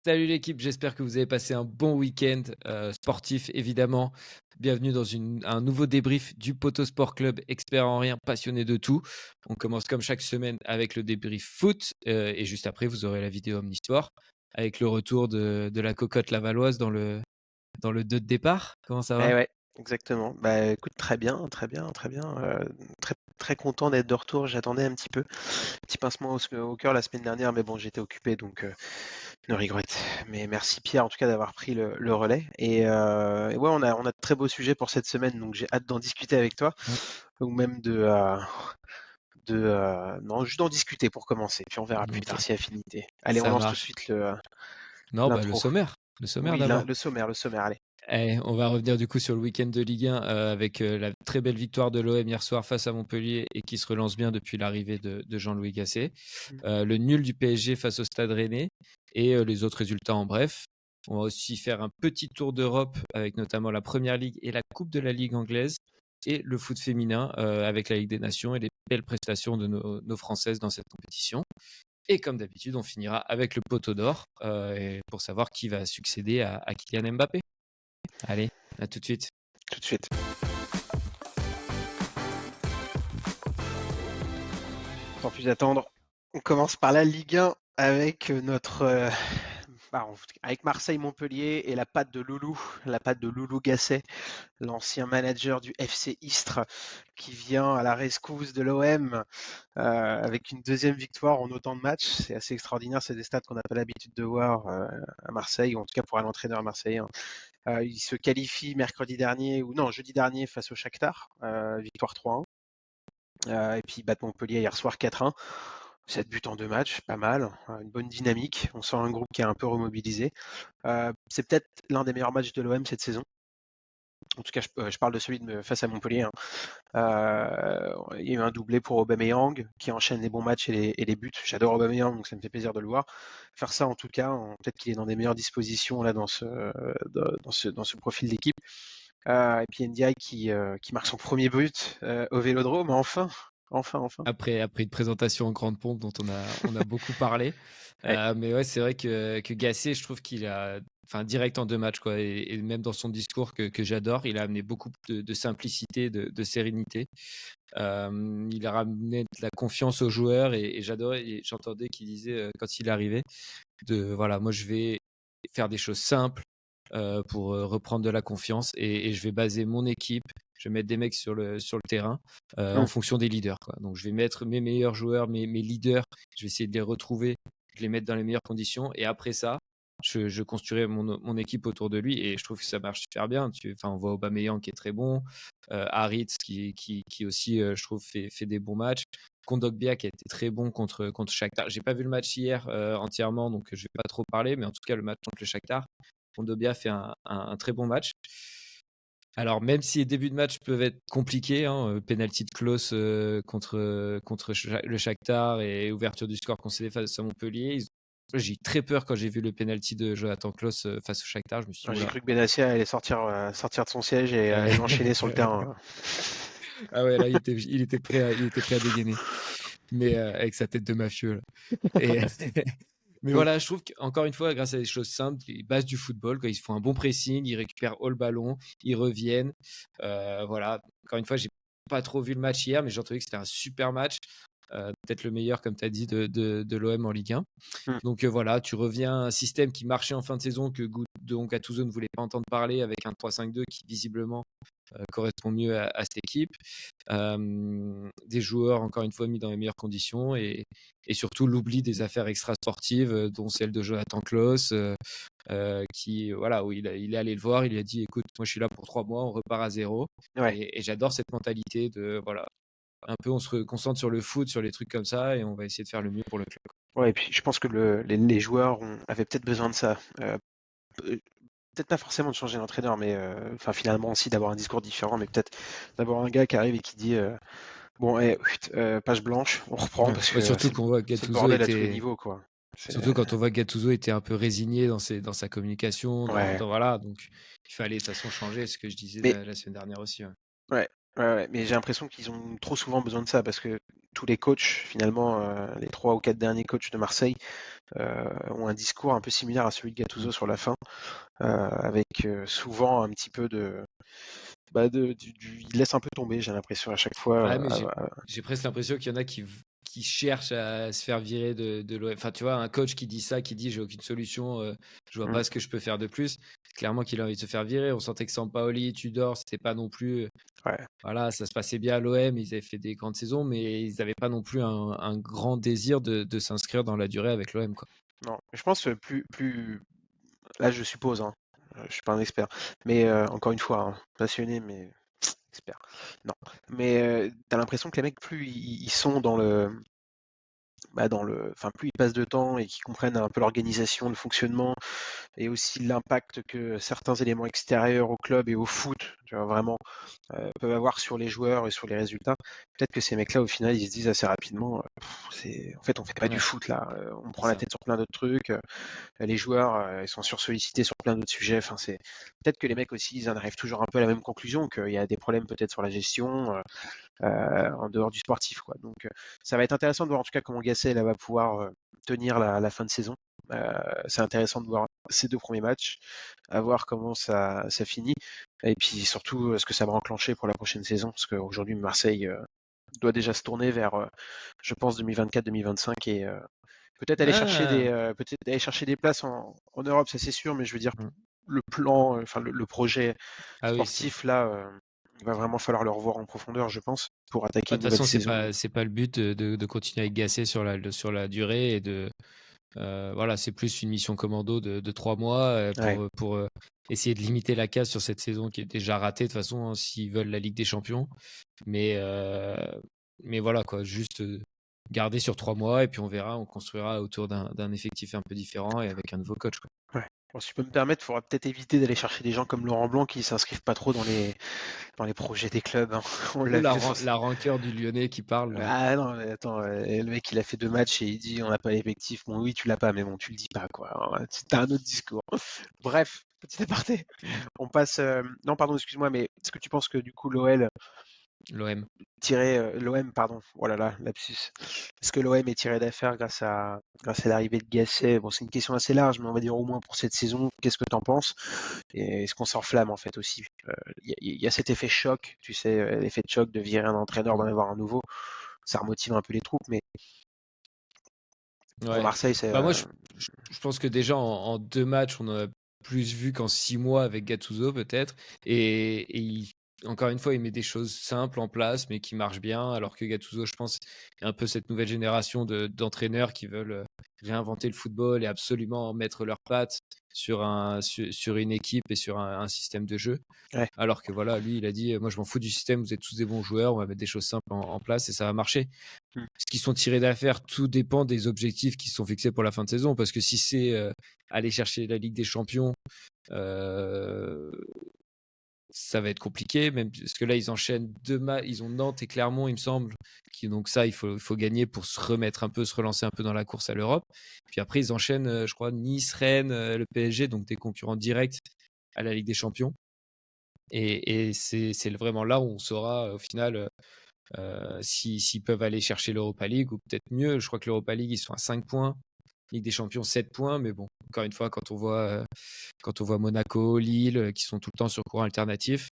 Salut l'équipe, j'espère que vous avez passé un bon week-end sportif évidemment. Bienvenue dans un nouveau débrief du Poto Sport Club, expert en rien, passionné de tout. On commence comme chaque semaine avec le débrief foot et juste après vous aurez la vidéo Omnisport avec le retour de la cocotte lavalloise dans le 2 de départ. Comment ça va? Ouais, exactement. Bah, écoute, très bien, très bien, très bien. Très, très content d'être de retour. J'attendais un petit peu. Petit pincement au cœur la semaine dernière, mais bon, j'étais occupé, donc no regrette. Mais merci Pierre, en tout cas, d'avoir pris le relais. Et ouais, on a de très beaux sujets pour cette semaine, donc j'ai hâte d'en discuter avec toi, Ouais, ou même non, juste d'en discuter pour commencer. Puis on verra plus ok, tard si affinité. Allez, on ça lance tout de marche. suite Non, bah le l'intro. sommaire, le sommaire Oui, d'abord. le sommaire, allez. On va revenir du coup sur le week-end de Ligue 1 avec la très belle victoire de l'OM hier soir face à Montpellier et qui se relance bien depuis l'arrivée de Jean-Louis Gasset. Le nul du PSG face au Stade Rennais et les autres résultats en bref. On va aussi faire un petit tour d'Europe avec notamment la Première Ligue et la Coupe de la Ligue anglaise et le foot féminin avec la Ligue des Nations et les belles prestations de nos Françaises dans cette compétition. Et comme d'habitude, on finira avec le poteau d'or pour savoir qui va succéder à Kylian Mbappé. Allez, à tout de suite. Tout de suite. Sans plus attendre, on commence par la Ligue 1 avec avec Marseille-Montpellier et la patte de Loulou Gasset, l'ancien manager du FC Istres, qui vient à la rescousse de l'OM avec une deuxième victoire en autant de matchs. C'est assez extraordinaire, c'est des stats qu'on n'a pas l'habitude de voir à Marseille, ou en tout cas pour un entraîneur marseillais. Il se qualifie jeudi dernier face au Shakhtar, victoire 3-1. Et puis ils battent Montpellier hier soir 4-1. 7 buts en 2 matchs, pas mal, une bonne dynamique. On sent un groupe qui est un peu remobilisé. C'est peut-être l'un des meilleurs matchs de l'OM cette saison. En tout cas, je parle de celui face à Montpellier, hein. Il y a eu un doublé pour Aubameyang qui enchaîne les bons matchs et les buts. J'adore Aubameyang, donc ça me fait plaisir de le voir faire ça. En tout cas, peut-être qu'il est dans des meilleures dispositions là dans ce profil d'équipe. Et puis Ndiaye qui marque son premier but au Vélodrome, enfin, enfin, enfin. Après une présentation en grande pompe dont on a beaucoup parlé. Ouais. Mais ouais, c'est vrai que Gasset, je trouve qu'il a, enfin, direct en 2 matchs, quoi. Et même dans son discours que j'adore, il a amené beaucoup de simplicité, de sérénité. Il a ramené de la confiance aux joueurs et j'adorais, et j'entendais qu'il disait quand il arrivait, voilà, moi je vais faire des choses simples pour reprendre de la confiance et je vais baser mon équipe, je vais mettre des mecs sur le terrain en Mm. fonction des leaders, quoi. Donc je vais mettre mes meilleurs joueurs, mes leaders, je vais essayer de les retrouver, de les mettre dans les meilleures conditions et après ça, je construirai mon équipe autour de lui et je trouve que ça marche super bien. On voit Aubameyang qui est très bon, Haritz qui aussi, je trouve, fait des bons matchs. Kondogbia qui a été très bon contre Shakhtar. J'ai pas vu le match hier entièrement, donc je vais pas trop parler, mais en tout cas le match contre le Shakhtar, Kondogbia fait un très bon match. Alors même si les débuts de match peuvent être compliqués, hein, penalty de Klose contre le Shakhtar et ouverture du score concédé face à Montpellier, j'ai eu très peur quand j'ai vu le penalty de Jonathan Klose face au Shakhtar. Je me suis dit, J'ai oula. cru que Benassia allait sortir de son siège et enchaîner sur le terrain. Ah ouais, là, il était prêt à dégainer, mais avec sa tête de mafieux. Là. Et, mais Mm. voilà, je trouve qu'encore une fois, grâce à des choses simples, ils basent du football, quoi. Ils font un bon pressing, ils récupèrent haut le ballon, ils reviennent. Voilà, encore une fois, j'ai pas trop vu le match hier, mais j'ai entendu que c'était un super match. Peut-être le meilleur, comme tu as dit, de l'OM en Ligue 1. Mm. Donc voilà, tu reviens à un système qui marchait en fin de saison, dont Gattuso ne voulait pas entendre parler, avec un 3-5-2 qui visiblement correspond mieux à cette équipe. Des joueurs, encore une fois, mis dans les meilleures conditions et surtout l'oubli des affaires extrasportives, dont celle de Jonathan Klaus, voilà, où il est allé le voir, il lui a dit écoute, moi je suis là pour 3 mois, on repart à zéro. Ouais. Et j'adore cette mentalité de voilà, un peu on se concentre sur le foot, sur les trucs comme ça, et on va essayer de faire le mieux pour le club. Ouais, et puis je pense que les joueurs avaient peut-être besoin de ça. Peut-être pas forcément de changer d'entraîneur, mais enfin finalement aussi d'avoir un discours différent, mais peut-être d'avoir un gars qui arrive et qui dit bon, page blanche, on reprend Ouais. parce Ouais, que surtout qu'on voit c'est le Gattuso bordel à tous les était niveaux, quoi. C'est- Surtout quand on voit que Gattuso était un peu résigné dans sa communication, Ouais, voilà, donc il fallait de toute façon changer, ce que je disais mais la semaine dernière aussi. Ouais. ouais. Ouais, mais j'ai l'impression qu'ils ont trop souvent besoin de ça parce que tous les coachs, finalement, les 3 ou 4 derniers coachs de Marseille ont un discours un peu similaire à celui de Mm. Gattuso sur la fin, avec souvent un petit peu il laisse un peu tomber, j'ai l'impression à chaque fois. Ouais, mais j'ai presque l'impression qu'il y en a qui cherchent à se faire virer de l'OM. Enfin, tu vois, un coach qui dit ça, qui dit j'ai aucune solution, je vois Mm. pas ce que je peux faire de plus. Clairement qu'il a envie de se faire virer. On sentait que Sampaoli, Tudor, c'était pas non plus. Ouais. Voilà, ça se passait bien à l'OM, ils avaient fait des grandes saisons, mais ils n'avaient pas non plus un grand désir de s'inscrire dans la durée avec l'OM, quoi. Non, je pense que plus là, je suppose, hein, je suis pas un expert, mais encore une fois, hein, passionné, mais expert. Non, mais t'as l'impression que les mecs, plus ils sont enfin, plus ils passent de temps et qu'ils comprennent un peu l'organisation, le fonctionnement, et aussi l'impact que certains éléments extérieurs au club et au foot, tu vois, vraiment, peuvent avoir sur les joueurs et sur les résultats. Peut-être que ces mecs-là, au final, ils se disent assez rapidement, en fait, on fait pas du Ouais, foot là, on c'est prend la ça. tête sur plein d'autres trucs, les joueurs, ils sont sursollicités sur plein d'autres sujets. Enfin, c'est peut-être que les mecs aussi, ils en arrivent toujours un peu à la même conclusion, qu'il y a des problèmes peut-être sur la gestion, en dehors du sportif, quoi. Donc, ça va être intéressant de voir en tout cas comment Gasset là, va pouvoir tenir la fin de saison. C'est intéressant de voir ces 2 premiers matchs, à voir comment ça finit, et puis surtout ce que ça va enclencher pour la prochaine saison, parce qu'aujourd'hui Marseille doit déjà se tourner vers, je pense, 2024-2025 et Ah, peut-être aller chercher des places en Europe, ça c'est sûr, mais je veux dire mm. le plan, enfin le projet Ah oui, c'est. sportif là, il va vraiment falloir le revoir en profondeur, je pense, pour attaquer Bah, de une toute nouvelle façon, saison. c'est pas le but de continuer avec Gasset sur la durée et voilà, c'est plus une mission commando de 3 mois Ouais. pour essayer de limiter la casse sur cette saison qui est déjà ratée de toute façon hein, s'ils veulent la Ligue des Champions. Mais, euh, mais voilà, quoi, juste garder sur 3 mois et puis on verra, on construira autour d'un effectif un peu différent et avec un nouveau coach, quoi. Ouais. Bon, si je peux me permettre, il faudra peut-être éviter d'aller chercher des gens comme Laurent Blanc qui s'inscrivent pas trop dans les projets des clubs, hein. On l'a Oh, vu. la rancœur du Lyonnais qui parle là. Ah non, mais attends, le mec il a fait 2 matchs et il dit on n'a pas l'effectif. Bon, oui, tu l'as pas, mais bon, tu le dis pas, quoi. Alors, t'as un autre discours. Bref, petit aparté. On passe. Non, pardon, excuse-moi, mais est-ce que tu penses que du coup L'OM. l'OM, pardon, oh là là, lapsus. Est-ce que l'OM est tiré d'affaire grâce à l'arrivée de Gasset? Bon, c'est une question assez large, mais on va dire au moins pour cette saison. Qu'est-ce que t'en penses? Et est-ce qu'on s'enflamme en fait aussi? Il y a cet effet choc, tu sais, l'effet de choc de virer un entraîneur, d'en avoir un nouveau. Ça remotive un peu les troupes, mais pour Ouais. Marseille, c'est. Bah moi, je pense que déjà en 2 matchs, on en a plus vu qu'en 6 mois avec Gattuso peut-être. Et encore une fois, il met des choses simples en place, mais qui marchent bien. Alors que Gattuso, je pense, est un peu cette nouvelle génération d'entraîneurs qui veulent réinventer le football et absolument mettre leurs pattes sur une équipe et sur un système de jeu. Ouais. Alors que voilà, lui, il a dit, moi je m'en fous du système, vous êtes tous des bons joueurs, on va mettre des choses simples en place et ça va marcher. Mm. Ce qu'ils sont tirés d'affaire, tout dépend des objectifs qui sont fixés pour la fin de saison. Parce que si c'est aller chercher la Ligue des Champions, euh, ça va être compliqué. Même parce que là, ils enchaînent 2 matchs. Ils ont Nantes et Clermont, il me semble. Donc ça, il faut gagner pour se remettre un peu, se relancer un peu dans la course à l'Europe. Puis après, ils enchaînent, je crois, Nice, Rennes, le PSG, donc des concurrents directs à la Ligue des Champions. Et c'est vraiment là où on saura au final s'ils peuvent aller chercher l'Europa League ou peut-être mieux. Je crois que l'Europa League, ils sont à 5 points. Ligue des Champions, 7 points. Mais bon, encore une fois, quand on voit Monaco, Lille, qui sont tout le temps sur courant alternatif,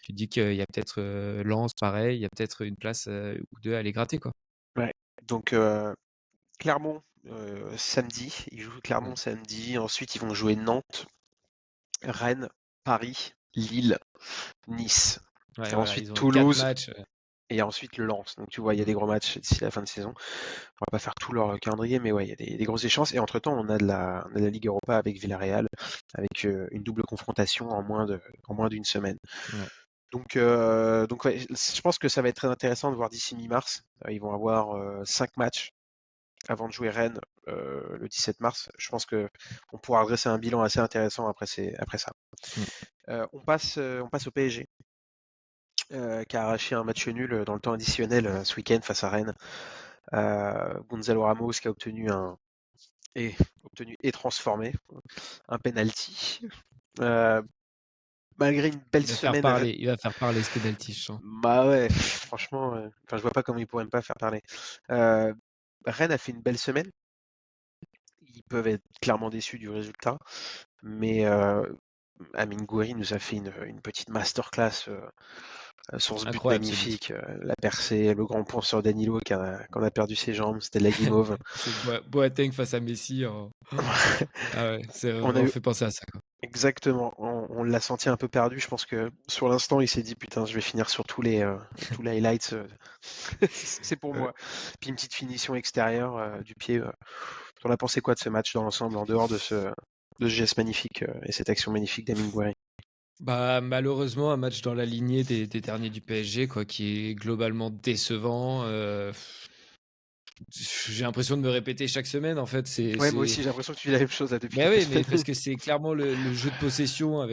tu te dis qu'il y a peut-être Lens, pareil, il y a peut-être une place ou deux à aller gratter, quoi. Ouais. Donc Clermont samedi, ils jouent Mm. Clermont samedi. Ensuite, ils vont jouer Nantes, Rennes, Paris, Lille, Nice. Ouais, Et voilà, ensuite ils ont 4 Toulouse matchs. et ensuite le Lens. Donc tu vois, il y a Mm. des gros matchs d'ici la fin de saison. On va pas faire tout leur calendrier, mais ouais, il y a des grosses échéances. Et entre-temps, on a de la Ligue Europa avec Villarreal, avec une double confrontation en moins d'une semaine. Ouais. Donc ouais, je pense que ça va être très intéressant de voir d'ici mi-mars. Ils vont avoir 5 matchs avant de jouer Rennes le 17 mars. Je pense que on pourra dresser un bilan assez intéressant après ça. Mm. On passe au PSG, qui a arraché un match nul dans le temps additionnel ce week-end face à Rennes. Gonzalo Ramos qui a obtenu et transformé un penalty. Euh, malgré une belle semaine. Il va faire parler ce penalty, je sens. Bah ouais, franchement, enfin, je vois pas comment ils pourraient me pas faire parler. Euh, Rennes a fait une belle semaine. Ils peuvent être clairement déçus du résultat, mais Amine Gouiri nous a fait une petite masterclass sur ce but Incroyable ce but. magnifique, la percée, le grand pont sur Danilo quand on a perdu ses jambes, c'était de la guimauve. C'est Boateng face à Messi. Ah ouais, c'est On a vraiment eu fait penser à ça, quoi. exactement, on l'a senti un peu perdu. Je pense que sur l'instant, il s'est dit putain, je vais finir sur tous les highlights, c'est pour Ouais. moi. Puis une petite finition extérieure du pied. T'en as pensé quoi de ce match dans l'ensemble, en dehors de ce geste magnifique et cette action magnifique d'Amine Gouiri? Bah, malheureusement, un match dans la lignée des derniers du PSG, quoi, qui est globalement décevant. J'ai l'impression de me répéter chaque semaine, en fait. Ouais, moi aussi, j'ai l'impression que tu vis la même chose là, depuis Mais quelques oui, mais semaines. parce que c'est clairement le jeu de possession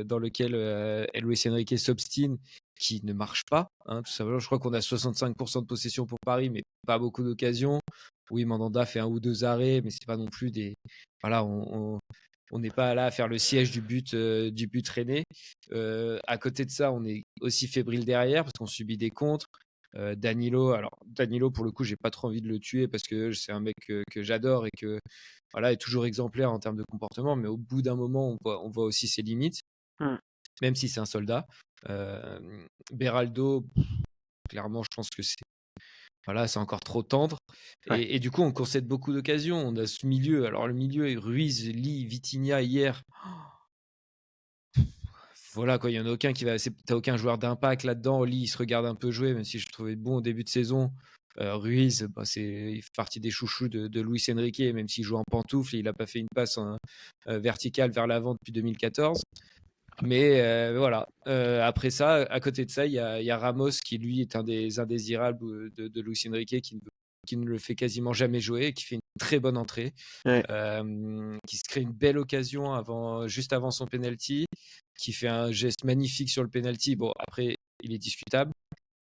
dans lequel Luis Enrique s'obstine, qui ne marche pas, hein, tout simplement. Je crois qu'on a 65% de possession pour Paris, mais pas beaucoup d'occasions. Oui, Mandanda fait un ou deux arrêts, mais c'est pas non plus des. Voilà, on n'est pas là à faire le siège du but rennais. À côté de ça, on est aussi fébrile derrière parce qu'on subit des contres. Danilo, pour le coup, j'ai pas trop envie de le tuer parce que c'est un mec que j'adore et que voilà, est toujours exemplaire en termes de comportement, mais au bout d'un moment, on voit aussi ses limites, Hmm. même si c'est un soldat. Euh, Beraldo, clairement, je pense que c'est encore trop tendre. Ouais. Et du coup, on concède beaucoup d'occasions. On a ce milieu. Alors, le milieu est Ruiz, Lee, Vitinha hier. Voilà, quoi, il n'y en a aucun qui va. T'as aucun joueur d'impact là-dedans. Lee, il se regarde un peu jouer, même si je le trouvais bon au début de saison. Ruiz, il fait partie des chouchous de Luis Enrique, même s'il joue en pantoufle, il n'a pas fait une passe verticale vers l'avant depuis 2014. Mais voilà. Après ça, à côté de ça, il y a Ramos qui, lui, est un des indésirables de Luis Enrique qui ne le fait quasiment jamais jouer, qui fait une très bonne entrée, Ouais. qui se crée une belle occasion juste avant son penalty, qui fait un geste magnifique sur le penalty. Bon, après, il est discutable.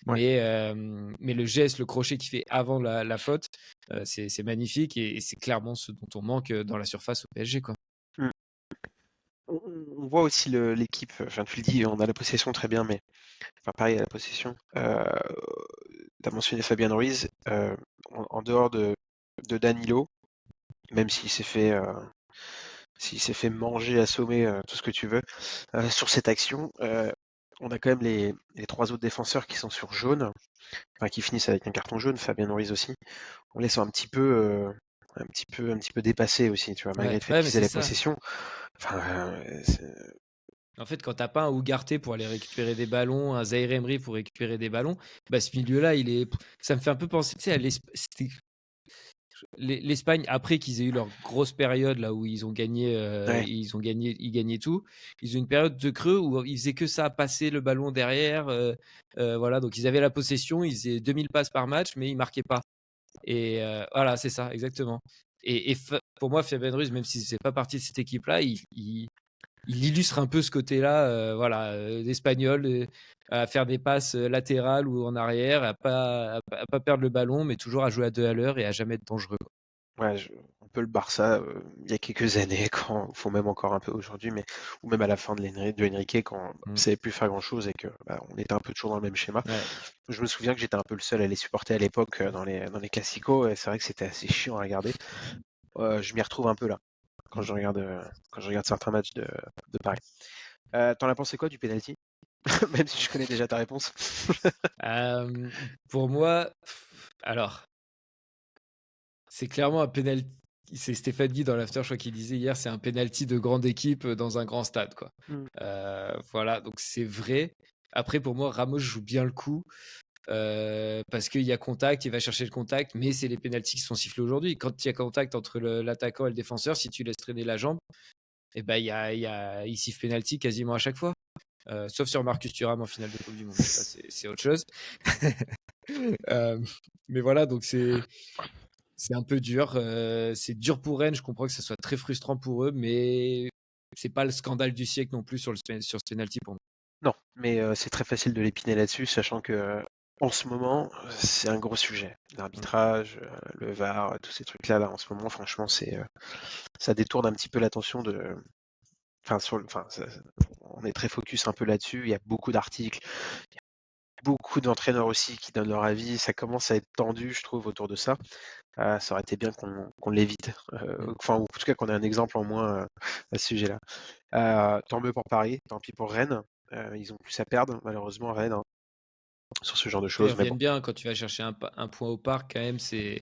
Ouais. Mais le geste, le crochet qu'il fait avant la faute, c'est magnifique et c'est clairement ce dont on manque dans la surface au PSG, quoi. Hmm. On voit aussi l'équipe, enfin tu le dis, on a la possession très bien, mais enfin pareil à la possession. Tu as mentionné Fabien Ruiz, en dehors de Danilo, même s'il s'est fait manger, assommer, tout ce que tu veux, sur cette action, on a quand même les trois autres défenseurs qui sont sur jaune, enfin qui finissent avec un carton jaune, Fabien Ruiz aussi. On les sent un petit peu dépassés aussi, tu vois, malgré Ouais, le fait ouais, mais qu'ils aient c'est la ça. possession. Enfin, En fait, quand t'as pas un Ugarte pour aller récupérer des ballons, un Zaire Emery pour récupérer des ballons, bah ce milieu-là, ça me fait un peu penser, tu sais, l'Espagne après qu'ils aient eu leur grosse période là où ouais, ils gagnaient tout. Ils ont une période de creux où ils faisaient que ça, passer le ballon derrière. Voilà, donc ils avaient la possession, ils faisaient 2000 passes par match, mais ils marquaient pas. Et voilà, c'est ça, exactement. Pour moi, Fabien Ruiz, même si c'est pas partie de cette équipe-là, il illustre un peu ce côté-là, voilà, d'Espagnol, à faire des passes latérales ou en arrière, à pas perdre le ballon, mais toujours à jouer à deux à l'heure et à jamais être dangereux. ouais, un peu le Barça, il y a quelques années, quand, faut même encore un peu aujourd'hui, mais ou même à la fin de Enrique, quand on ne Mm. savait plus faire grand-chose et que bah, on était un peu toujours dans le même schéma. Ouais. Je me souviens que j'étais un peu le seul à les supporter à l'époque dans les classicos, et c'est vrai que c'était assez chiant à regarder. Je m'y retrouve un peu là, quand je regarde certains matchs de Paris. T'en as pensé quoi du penalty? Même si je connais déjà ta réponse. Euh, pour moi, alors, c'est clairement un penalty. C'est Stéphane Guy dans l'after, je crois qu'il disait hier, c'est un penalty de grande équipe dans un grand stade, quoi. Mm. Voilà, donc c'est vrai. Après, pour moi, Ramos joue bien le coup. Parce qu'il y a contact, il va chercher le contact, mais c'est les pénaltys qui sont sifflés aujourd'hui. Quand il y a contact entre l'attaquant et le défenseur, si tu laisses traîner la jambe, eh ben, il siffle pénalty quasiment à chaque fois. Sauf sur Marcus Thuram en finale de Coupe du Monde. Ça, c'est autre chose. Euh, mais voilà, donc c'est un peu dur. C'est dur pour Rennes. Je comprends que ce soit très frustrant pour eux, mais c'est pas le scandale du siècle non plus sur ce penalty pour moi. Non, mais c'est très facile de l'épiner là-dessus, sachant que en ce moment, c'est un gros sujet. L'arbitrage, le VAR, tous ces trucs-là, là, en ce moment, franchement, ça détourne un petit peu l'attention de. Enfin, on est très focus un peu là-dessus. Il y a beaucoup d'articles, il y a beaucoup d'entraîneurs aussi qui donnent leur avis. Ça commence à être tendu, je trouve, autour de ça. Ça aurait été bien qu'on l'évite. Enfin, ou en tout cas qu'on ait un exemple en moins à ce sujet-là. Tant mieux pour Paris, tant pis pour Rennes. Ils ont plus à perdre, malheureusement, Rennes, hein, sur ce genre de Ils choses. Mais bon, reviennent bien quand tu vas chercher un point au parc, quand même. ouais,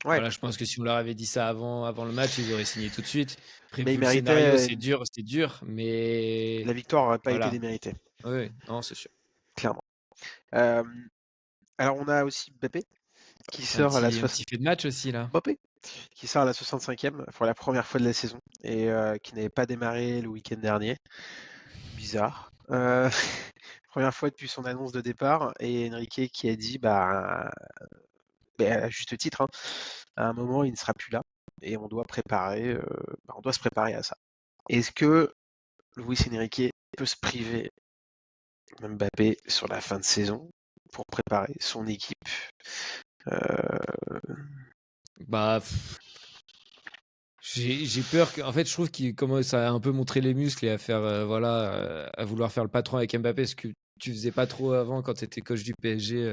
Voilà, je pense que si on leur avait dit ça avant le match, ils auraient signé tout de suite. Après, mais ils vu le scénario, méritaient. c'est dur, mais La victoire n'aurait pas été voilà. déméritée, Oui, non, c'est sûr. clairement. Euh, alors, on a aussi Mbappé qui Un sort à la petit, un petit fait de match aussi, là. Mbappé, qui sort à la 65e pour la première fois de la saison et qui n'avait pas démarré le week-end dernier. Bizarre. Première fois depuis son annonce de départ et Enrique qui a dit à juste titre, hein, à un moment il ne sera plus là et on doit on doit se préparer à ça. Est-ce que Luis Enrique peut se priver de Mbappé sur la fin de saison pour préparer son équipe? Bah, j'ai peur que, en fait, je trouve qu'il commence à un peu montrer les muscles et à faire, voilà, à vouloir faire le patron avec Mbappé, ce que tu faisais pas trop avant quand tu étais coach du PSG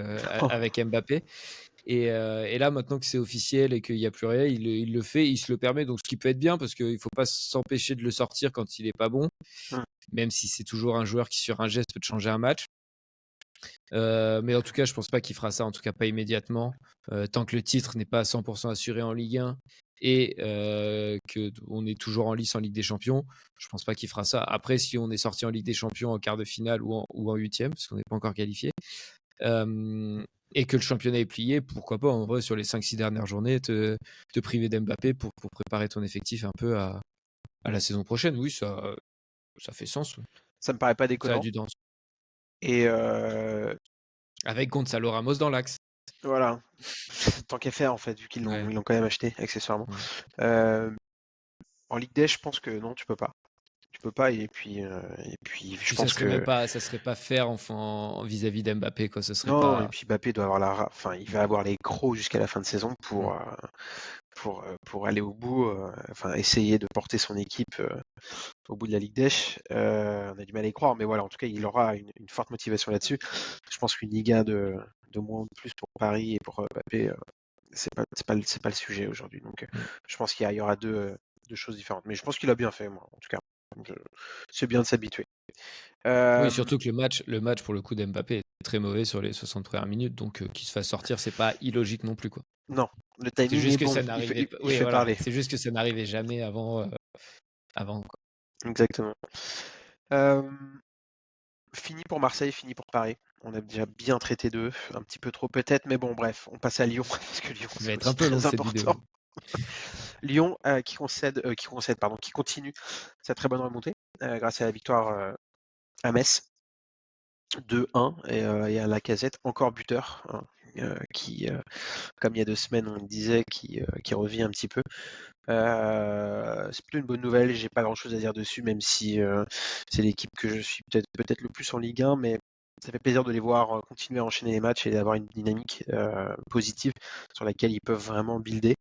avec Mbappé. Et là, maintenant que c'est officiel et qu'il n'y a plus rien, il le fait, il se le permet. Donc, ce qui peut être bien parce qu'il ne faut pas s'empêcher de le sortir quand il n'est pas bon, même si c'est toujours un joueur qui, sur un geste, peut te changer un match. Mais en tout cas, je pense pas qu'il fera ça, en tout cas pas immédiatement. Tant que le titre n'est pas à 100% assuré en Ligue 1 et qu'on est toujours en lice en Ligue des Champions, je pense pas qu'il fera ça. Après, si on est sorti en Ligue des Champions en quart de finale ou en huitième, parce qu'on n'est pas encore qualifié, et que le championnat est plié, pourquoi pas, en vrai, sur les 5-6 dernières journées, te priver d'Mbappé pour préparer ton effectif un peu à la saison prochaine. Oui, ça fait sens. Ça me paraît pas Ça a déconnant. du sens. Et Avec Gonzalo Ramos dans l'axe. voilà, tant qu'à faire en fait, vu qu'ils Ouais. l'ont quand même acheté accessoirement. Ouais. En Ligue des, je pense que non, tu peux pas. Tu peux pas, et puis je Puis pense que ça serait pas faire vis-à-vis d'Mbappé, quoi. Ce serait non, et pas. puis Mbappé doit avoir enfin, il va avoir les crocs jusqu'à la fin de saison Mm. pour aller au bout, enfin essayer de porter son équipe au bout de la Ligue des. On a du mal à y croire, mais voilà, en tout cas, il aura une forte motivation là-dessus. Je pense qu'une Ligue 1 de moins ou de plus pour Paris et pour Mbappé, c'est pas le sujet aujourd'hui. Donc, je pense qu'il y aura deux choses différentes. Mais je pense qu'il a bien fait, moi, en tout cas. C'est bien de s'habituer. Oui, surtout que le match pour le coup d'Mbappé est très mauvais sur les 60 premières minutes, donc qu'il se fasse sortir, c'est pas illogique non plus, quoi. Non, le C'est timing est juste que bon. ça Il fait, n'arrivait il, pas. il Oui, fait voilà. parler. C'est juste que ça n'arrivait jamais avant, quoi. Exactement. Fini pour Marseille, fini pour Paris. On a déjà bien traité d'eux, un petit peu trop peut-être, mais bon, bref, on passe à Lyon, parce que Lyon, Il va c'est être un aussi peu long très cette important. vidéo. Lyon qui continue sa très bonne remontée grâce à la victoire à Metz 2-1 et à Lacazette, encore buteur, hein, qui, comme il y a 2 semaines, on le disait, qui revient un petit peu. C'est plutôt une bonne nouvelle, j'ai pas grand chose à dire dessus, même si c'est l'équipe que je suis peut-être le plus en Ligue 1, mais ça fait plaisir de les voir continuer à enchaîner les matchs et d'avoir une dynamique positive sur laquelle ils peuvent vraiment builder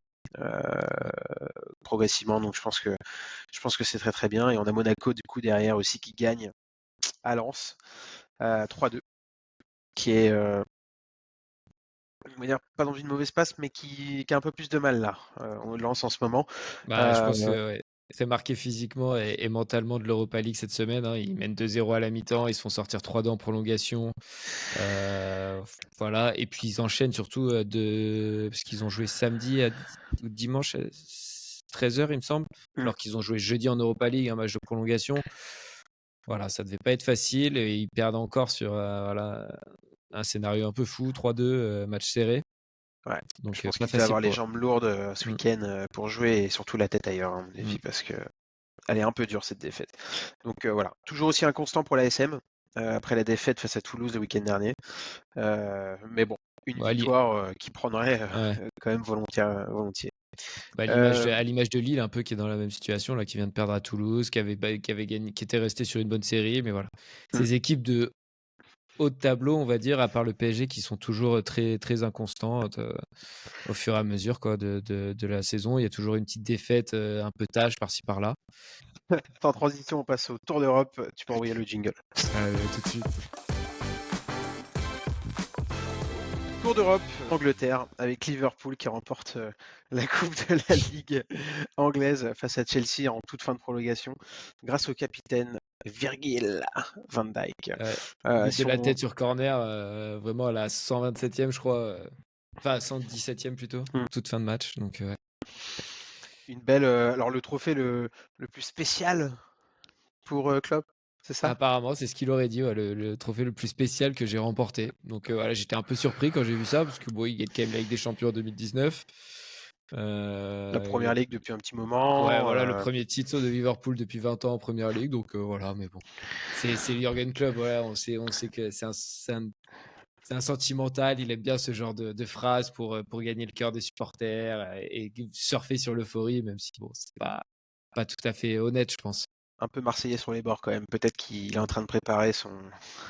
progressivement. Donc je pense que c'est très très bien. Et on a Monaco du coup derrière aussi qui gagne à Lens 3-2, qui est on va dire, pas dans une mauvaise passe, mais qui a un peu plus de mal là. On lance en ce moment. Bah, je pense que ouais, c'est marqué physiquement et mentalement de l'Europa League cette semaine, hein. Ils mènent 2-0 à la mi-temps, ils se font sortir 3-2 en prolongation. Voilà. Et puis ils enchaînent surtout parce qu'ils ont joué samedi ou dimanche à 13h, il me semble, alors qu'ils ont joué jeudi en Europa League, un match de prolongation. Voilà, ça devait pas être facile et ils perdent encore sur voilà, un scénario un peu fou, 3-2, match serré. Ouais, Donc je pense pas qu'il devait facile avoir les pour eux. jambes lourdes ce week-end pour jouer et surtout la tête ailleurs, à mon avis, parce que elle est un peu dure cette défaite. Donc voilà, toujours aussi inconstant pour la SM après la défaite face à Toulouse le week-end dernier. Mais bon, une Ouais, victoire qui prendrait ouais. quand même volontiers. Bah, Euh, à l'image de Lille, un peu qui est dans la même situation, là, qui vient de perdre à Toulouse, qui avait gagné, qui était resté sur une bonne série, mais voilà. Ces équipes haut de tableau, on va dire, à part le PSG qui sont toujours très, très inconstants au fur et à mesure quoi, de la saison. Il y a toujours une petite défaite, un peu tâche par-ci par-là. En transition, on passe au Tour d'Europe. Tu peux envoyer le jingle. Tout de suite. Tour d'Europe, Angleterre, avec Liverpool qui remporte la Coupe de la Ligue anglaise face à Chelsea en toute fin de prolongation, grâce au capitaine Virgil van Dijk. But de la tête sur corner, vraiment à la 127e, je crois. Enfin, 117e plutôt, toute fin de match. Donc, ouais. Une belle. Alors, le trophée le plus spécial pour Klopp, c'est ça? Apparemment, c'est ce qu'il aurait dit, ouais, le trophée le plus spécial que j'ai remporté. Donc voilà, j'étais un peu surpris quand j'ai vu ça, parce que bon, il gagne quand même la Ligue des Champions en 2019. La Première Ligue depuis un petit moment. Ouais, voilà, le premier titre de Liverpool depuis 20 ans en Première Ligue. Donc voilà, mais bon, c'est Jürgen Klopp, voilà, on sait que c'est un sentimental, il aime bien ce genre de phrases pour gagner le cœur des supporters et surfer sur l'euphorie, même si bon, c'est pas tout à fait honnête, je pense. Un peu marseillais sur les bords quand même. Peut-être qu'il est en train de préparer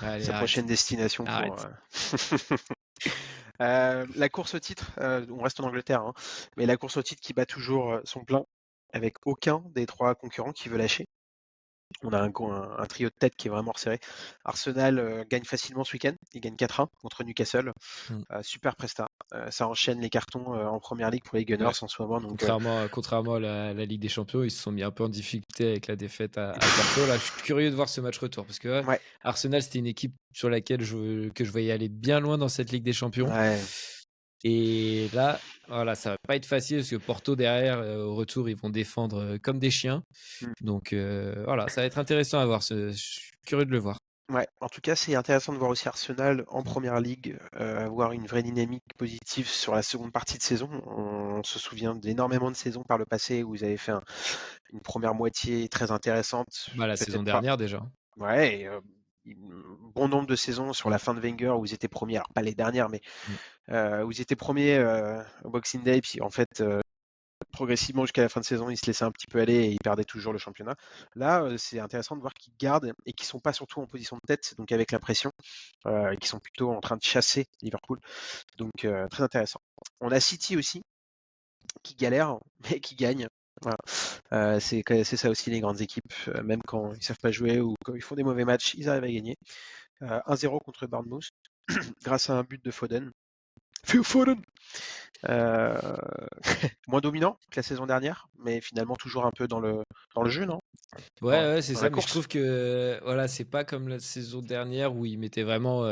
Allez, sa prochaine destination Arrête. La course au titre, on reste en Angleterre, hein, mais la course au titre qui bat toujours son plein, avec aucun des trois concurrents qui veut lâcher. On a un trio de tête qui est vraiment resserré. Arsenal gagne facilement ce week-end. Il gagne 4-1 contre Newcastle. Super presta. Ça enchaîne les cartons en première ligue pour les Gunners en ce moment. Donc, contrairement à la Ligue des Champions, ils se sont mis un peu en difficulté avec la défaite à Porto. Là, je suis curieux de voir ce match retour parce que Arsenal, c'était une équipe sur laquelle que je voyais aller bien loin dans cette Ligue des Champions. Ouais. Et là, voilà, ça va pas être facile parce que Porto derrière, au retour, ils vont défendre comme des chiens. Donc voilà, ça va être intéressant à voir. Je suis curieux de le voir. Ouais, en tout cas, c'est intéressant de voir aussi Arsenal en première ligue avoir une vraie dynamique positive sur la seconde partie de saison. On se souvient d'énormément de saisons par le passé où ils avaient fait une première moitié très intéressante. La saison dernière déjà. Ouais, bon nombre de saisons sur la fin de Wenger où ils étaient premiers, alors pas les dernières, mais où ils étaient premiers au Boxing Day, puis en fait, progressivement jusqu'à la fin de saison, ils se laissaient un petit peu aller et ils perdaient toujours le championnat. Là, c'est intéressant de voir qu'ils gardent et qu'ils sont pas surtout en position de tête, donc avec la pression, et qu'ils sont plutôt en train de chasser Liverpool. Donc très intéressant. On a City aussi, qui galère, mais qui gagne. Voilà. C'est ça aussi les grandes équipes, même quand ils savent pas jouer ou quand ils font des mauvais matchs, ils arrivent à gagner. 1-0 contre Bournemouth, grâce à un but de Foden. Phil Foden. Moins dominant que la saison dernière, mais finalement toujours un peu dans le jeu, non? Ouais, c'est ça. Mais je trouve que voilà, c'est pas comme la saison dernière où il mettait vraiment.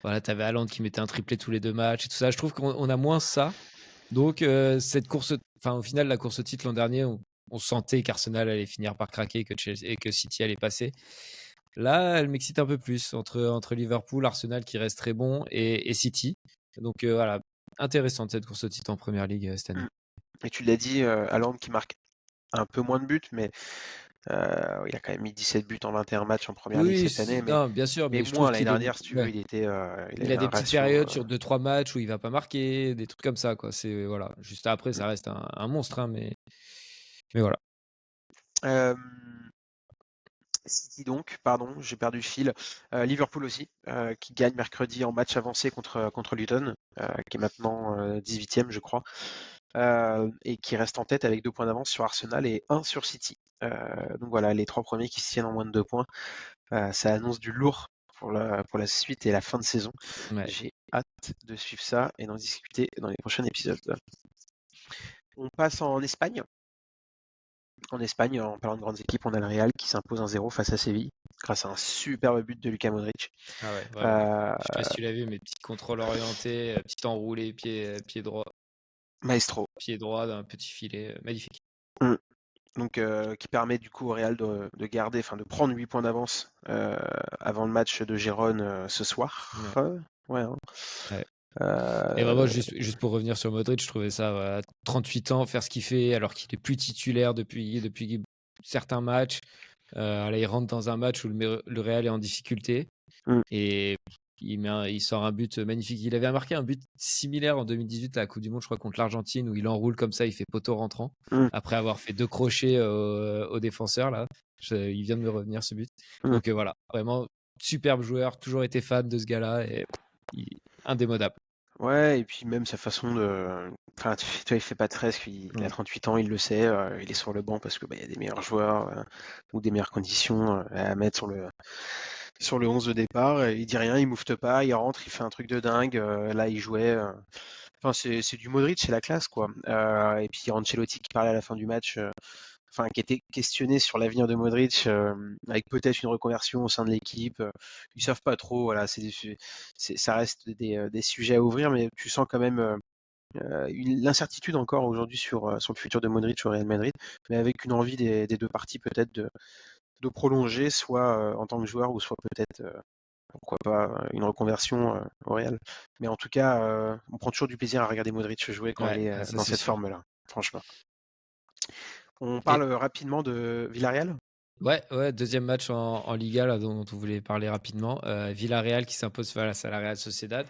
Voilà, t'avais Haaland qui mettait un triplé tous les 2 matchs et tout ça. Je trouve qu'on a moins ça. Donc cette course, enfin au final, la course au titre l'an dernier, on sentait qu'Arsenal allait finir par craquer, et que City allait passer. Là, elle m'excite un peu plus entre Liverpool, Arsenal qui reste très bon et City. Donc voilà, intéressante cette course au titre en première ligue cette année. Et tu l'as dit, Haaland qui marque un peu moins de buts, mais il a quand même mis 17 buts en 21 matchs en première ligue cette année. Non, bien sûr, mais moins l'année dernière, si tu veux, il était. Il a des petites périodes sur 2-3 matchs où il va pas marquer, des trucs comme ça, quoi. C'est voilà. Juste après, ça reste un monstre, hein, mais voilà. City donc, pardon, j'ai perdu le fil. Liverpool aussi, qui gagne mercredi en match avancé contre Luton, qui est maintenant 18e, je crois, et qui reste en tête avec 2 points d'avance sur Arsenal et 1 sur City. Donc voilà, les 3 premiers qui se tiennent en moins de 2 points. Ça annonce du lourd pour la suite et la fin de saison. Ouais. J'ai hâte de suivre ça et d'en discuter dans les prochains épisodes. On passe en Espagne. En Espagne, en parlant de grandes équipes, on a le Real qui s'impose 1-0 face à Séville grâce à un superbe but de Luka Modric. Ah ouais, vraiment. Je sais pas si tu l'as vu, mais petit contrôle orienté, petit enroulé, pied droit. Maestro. Pied droit d'un petit filet, magnifique. Donc, qui permet du coup au Real de garder, enfin de prendre 8 points d'avance avant le match de Gérone ce soir. Ouais. Et vraiment, juste pour revenir sur Modric, je trouvais ça à 38 ans, faire ce qu'il fait alors qu'il est plus titulaire depuis certains matchs. Là, il rentre dans un match où le Real est en difficulté et il sort un but magnifique. Il avait marqué un but similaire en 2018 à la Coupe du Monde, je crois, contre l'Argentine, où il enroule comme ça, il fait poteau rentrant, après avoir fait 2 crochets au défenseur. Là. Il vient de me revenir ce but. Donc voilà, vraiment superbe joueur, toujours été fan de ce gars-là et indémodable. Ouais, et puis même sa façon de. Enfin, toi, il fait pas de stress, il a 38 ans, il le sait, il est sur le banc parce que il y a des meilleurs joueurs ou des meilleures conditions à mettre sur le 11 de départ. Et il dit rien, il moufte pas, il rentre, il fait un truc de dingue. Là, il jouait. Enfin, c'est du Modric, c'est la classe, quoi. Et puis Ancelotti qui parlait à la fin du match, enfin, qui était questionné sur l'avenir de Modric, avec peut-être une reconversion au sein de l'équipe. Ils savent pas trop, voilà, ça reste des sujets à ouvrir, mais tu sens quand même l'incertitude encore aujourd'hui sur le futur de Modric au Real Madrid, mais avec une envie des deux parties peut-être de prolonger, soit en tant que joueur, ou soit peut-être, pourquoi pas, une reconversion au Real. Mais en tout cas, on prend toujours du plaisir à regarder Modric jouer quand il Ouais, est ça dans c'est cette sûr. forme-là, franchement. On Et parle rapidement de Villarreal. ouais, deuxième match en Liga là, dont on voulait parler rapidement. Villarreal qui s'impose face à la Real Sociedad.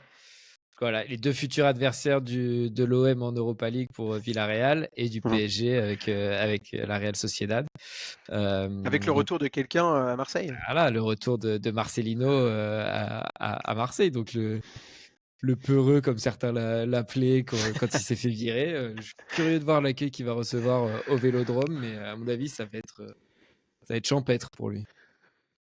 Voilà, les deux futurs adversaires de l'OM en Europa League pour Villarreal et du Mhm. PSG avec la Real Sociedad. Avec le Donc retour de quelqu'un à Marseille. voilà, le retour de Marcelino à Marseille. Donc le peureux, comme certains l'appelaient quand il s'est fait virer. Je suis curieux de voir l'accueil qu'il va recevoir au Vélodrome, mais à mon avis, ça va être champêtre pour lui.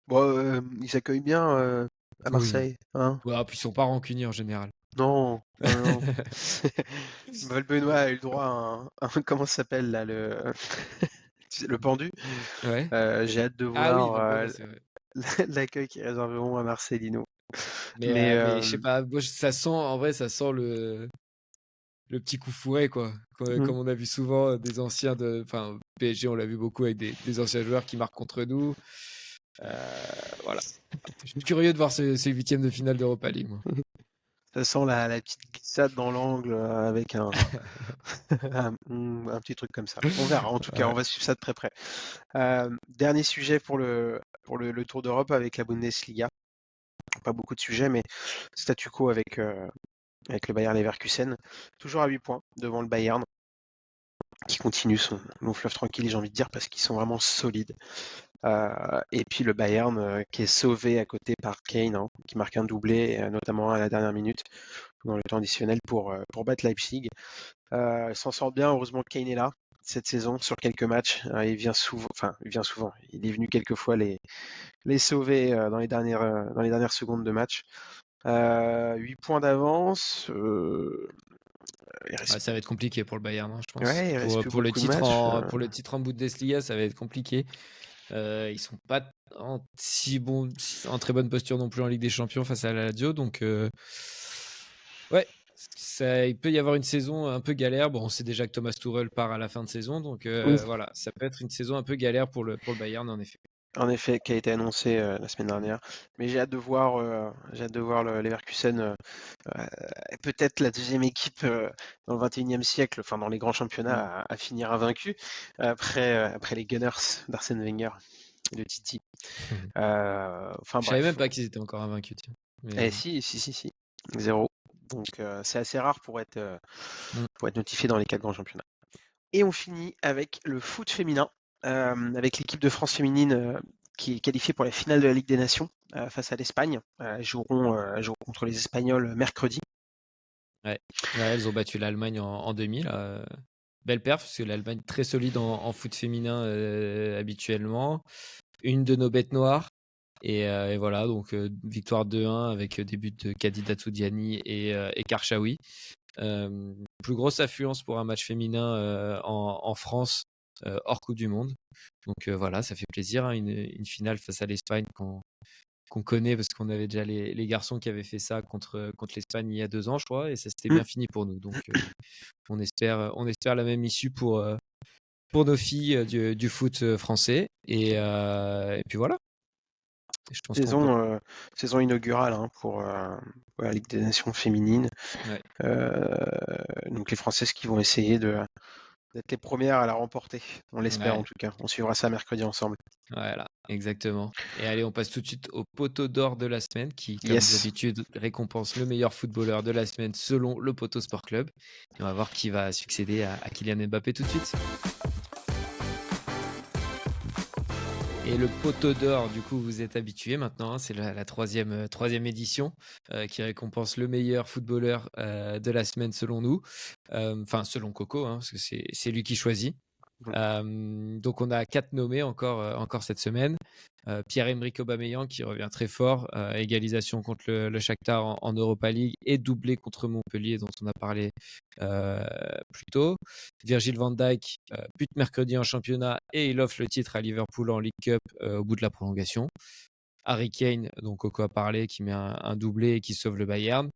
Bon, il s'accueille bien à Oui. Marseille, hein? Ouais, puis ils sont pas rancuniers en général. Non, non, non. Valbenoît a eu le droit comment ça s'appelle là, le pendu. Ouais. J'ai hâte de Ah oui, voir Valbuena, c'est vrai. l'accueil qu'ils réserveront à Marcelino. Mais, Mais euh, mais je sais pas, moi, ça sent, en vrai, ça sent le petit coup fourré, quoi. Comme on a vu souvent des anciens enfin, PSG, on l'a vu beaucoup avec des anciens joueurs qui marquent contre nous. Voilà. Je suis curieux de voir ces huitièmes de finale d'Europa League, moi. ça sent la petite glissade dans l'angle avec un petit truc comme ça. On verra. En tout cas, on Ouais. va suivre ça de très près. Dernier sujet pour le Tour d'Europe avec la Bundesliga. Pas beaucoup de sujets, mais statu quo avec le Bayer Leverkusen. Toujours à 8 points devant le Bayern, qui continue son long fleuve tranquille, j'ai envie de dire, parce qu'ils sont vraiment solides. Et puis le Bayern qui est sauvé à côté par Kane, hein, qui marque un doublé, notamment à la dernière minute, dans le temps additionnel pour battre Leipzig. S'en sort bien, heureusement que Kane est là cette saison sur quelques matchs. Il vient souvent. Il est venu quelques fois les sauver dans les dernières secondes de match. 8 points d'avance. Il Ouais, reste, ça va être compliqué pour le Bayern, hein, je pense. ouais, il reste plus Pour le beaucoup de titre matchs. pour le titre en Bundesliga, ça va être compliqué. Ils sont pas en très bonne posture non plus en Ligue des Champions face à la Lazio, donc ouais, il peut y avoir une saison un peu galère. Bon, on sait déjà que Thomas Tuchel part à la fin de saison, donc Oui, voilà, ça peut être une saison un peu galère pour le Bayern en effet. en effet, qui a été annoncé la semaine dernière. Mais j'ai hâte de voir le Leverkusen, euh, peut-être la deuxième équipe dans le 21e siècle, enfin dans les grands Mm. championnats, à finir invaincu après les Gunners d'Arsène Wenger et de Titi. Enfin Je savais même bref. pas qu'ils étaient encore invaincus, tiens. Eh Mais si, 0. Donc c'est assez rare mm. pour être notifié dans les 4 grands championnats. Et on finit avec le foot féminin, avec l'équipe de France féminine qui est qualifiée pour la finale de la Ligue des Nations face à l'Espagne. Elles joueront contre les Espagnols mercredi. Ouais. Ouais, elles ont battu l'Allemagne en demi là. Belle perf, parce que l'Allemagne très solide en foot féminin habituellement. Une de nos bêtes noires. Et voilà, donc victoire 2-1 avec des buts de Kadida Toudiani et Karchaoui. Plus grosse affluence pour un match féminin en France hors Coupe du Monde. Donc voilà, ça fait plaisir, hein, une finale face à l'Espagne qu'on connaît parce qu'on avait déjà les garçons qui avaient fait ça contre l'Espagne il y a 2 ans, je crois, et ça s'était Mm. bien fini pour nous. Donc on espère la même issue pour nos filles du foot français. Et puis voilà. Je pense qu'on peut. Saison inaugurale hein, pour la Ligue des Nations féminines. Ouais, Donc les Françaises qui vont essayer d'être les premières à la remporter. On l'espère en ouais, tout cas. On suivra ça mercredi ensemble. voilà, exactement. Et allez, on passe tout de suite au poteau d'or de la semaine qui, comme Yes. d'habitude, récompense le meilleur footballeur de la semaine selon le Poteau Sport Club. Et on va voir qui va succéder à Kylian Mbappé tout de suite. Et le poteau d'or, du coup, vous êtes habitués maintenant, hein, c'est la troisième édition qui récompense le meilleur footballeur de la semaine selon nous. Enfin, selon Coco, hein, parce que c'est lui qui choisit. Donc on a 4 nommés encore cette semaine. Pierre-Emerick Aubameyang qui revient très fort, égalisation contre le Shakhtar en Europa League et doublé contre Montpellier dont on a parlé plus tôt. Virgil van Dijk, but mercredi en championnat et il offre le titre à Liverpool en League Cup au bout de la prolongation. Harry Kane, dont Coco a parlé, qui met un doublé et qui sauve le Bayern.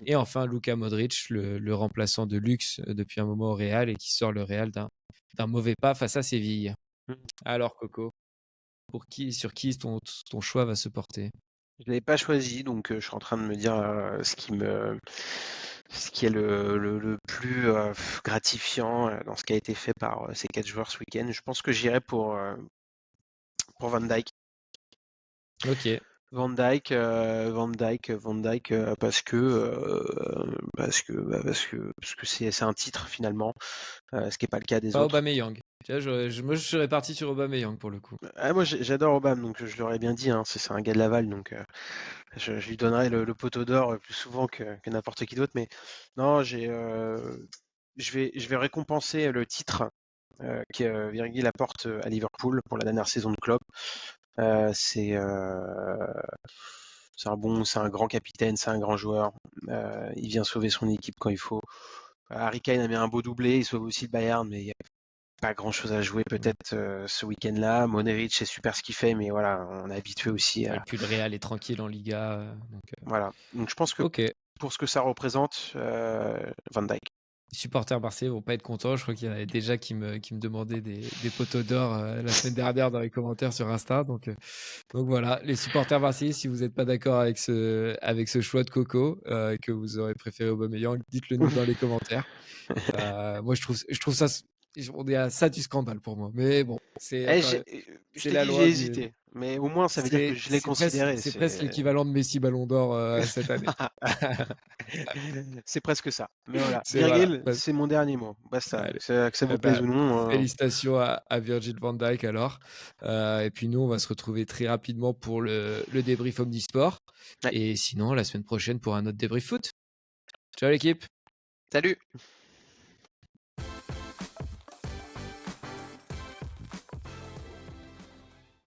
Et enfin, Luka Modric, le remplaçant de luxe depuis un moment au Real et qui sort le Real d'un mauvais pas face à Séville. Alors, Coco, sur qui ton choix va se porter? Je ne l'avais pas choisi, donc je suis en train de me dire ce qui est le plus gratifiant dans ce qui a été fait par ces 4 joueurs ce week-end. Je pense que j'irai pour Van Dijk. Ok. Van Dijk, parce que c'est un titre finalement, ce qui n'est pas le cas des Pas autres. Aubameyang. Tu vois, moi, je serais parti sur Aubameyang pour le coup. Moi j'adore Aubame, donc je l'aurais bien dit, hein, c'est un gars de Laval, donc je lui donnerai le poteau d'or plus souvent que n'importe qui d'autre. Mais non, je vais récompenser le titre que Virgil apporte à Liverpool pour la dernière saison de Klopp. C'est c'est un grand capitaine, c'est un grand joueur. Il vient sauver son équipe quand il faut. Harry Kane a mis un beau doublé, il sauve aussi le Bayern, mais il n'y a pas grand-chose à jouer peut-être ce week-end-là. Modric, c'est super ce qu'il fait, mais voilà, on est habitué aussi Et à... puis le Real est tranquille en Liga. Voilà. Donc je pense que Ok. pour ce que ça représente, Van Dijk. Les supporters marseillais vont pas être contents. Je crois qu'il y en avait déjà qui me demandaient des poteaux d'or la semaine dernière dans les commentaires sur Insta. Donc voilà, les supporters marseillais, si vous n'êtes pas d'accord avec ce choix de Coco, que vous aurez préféré Aubameyang, dites-le nous dans les commentaires. Moi, je trouve ça, on est à ça du scandale pour moi. Mais bon, Je c'est t'ai la dit, j'ai loi hésité, mais au moins ça veut dire que je l'ai considéré. c'est presque l'équivalent de Messi Ballon d'Or cette année. C'est presque ça. Mais voilà, C'est voilà. Virgil, c'est mon dernier mot. Basta, Allez. que ça Eh vous plaise ben, ou non. félicitations à Virgil van Dijk alors. Et puis nous, on va se retrouver très rapidement pour le débrief Omnisport. Ouais. Et sinon, la semaine prochaine pour un autre débrief foot. Ciao l'équipe. Salut!